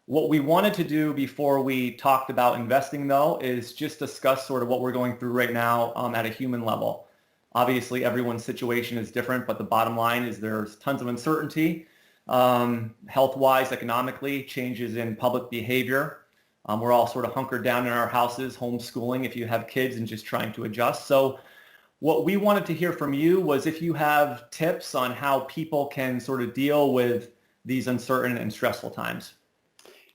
What we wanted to do before we talked about investing, though, is just discuss sort of what we're going through right now at a human level. Obviously, everyone's situation is different, but the bottom line is there's tons of uncertainty, health-wise, economically, changes in public behavior. We're all sort of hunkered down in our houses, homeschooling if you have kids, and just trying to adjust. So what we wanted to hear from you was if you have tips on how people can sort of deal with these uncertain and stressful times.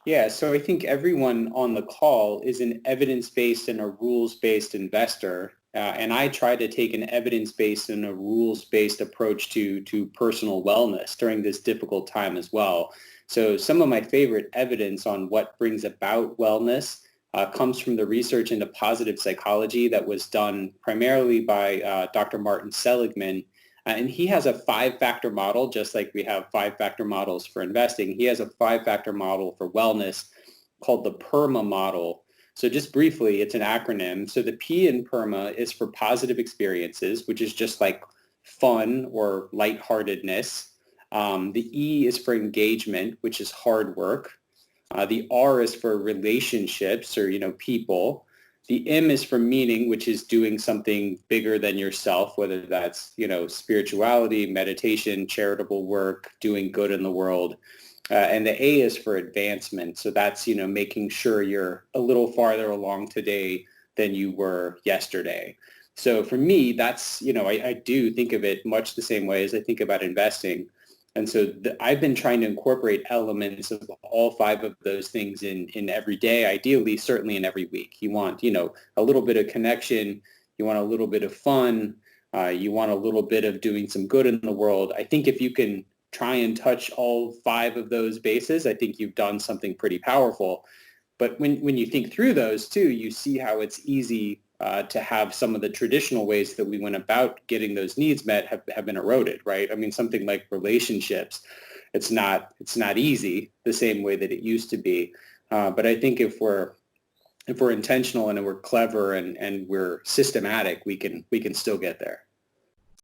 Yeah, so I think everyone on the call is an evidence-based and a rules-based investor. And I try to take an evidence-based and a rules-based approach to personal wellness during this difficult time as well. So some of my favorite evidence on what brings about wellness comes from the research into positive psychology that was done primarily by Dr. Martin Seligman. And he has a 5-factor model, just like we have 5-factor models for investing. He has a 5-factor model for wellness called the PERMA model. So just briefly, it's an acronym. So the P in PERMA is for positive experiences, which is just like fun or lightheartedness. The E is for engagement, which is hard work. The R is for relationships or, people. The M is for meaning, which is doing something bigger than yourself, whether that's, spirituality, meditation, charitable work, doing good in the world. And the A is for advancement. So that's, making sure you're a little farther along today than you were yesterday. So for me, that's, I do think of it much the same way as I think about investing. And so I've been trying to incorporate elements of all 5 of those things in every day, ideally, certainly in every week. You want, a little bit of connection. You want a little bit of fun. You want a little bit of doing some good in the world. I think if you can try and touch all 5 of those bases, I think you've done something pretty powerful. But when you think through those too, you see how it's easy to have some of the traditional ways that we went about getting those needs met have been eroded, right? I mean, something like relationships, it's not easy the same way that it used to be. But I think if we're intentional and we're clever and we're systematic, we can still get there.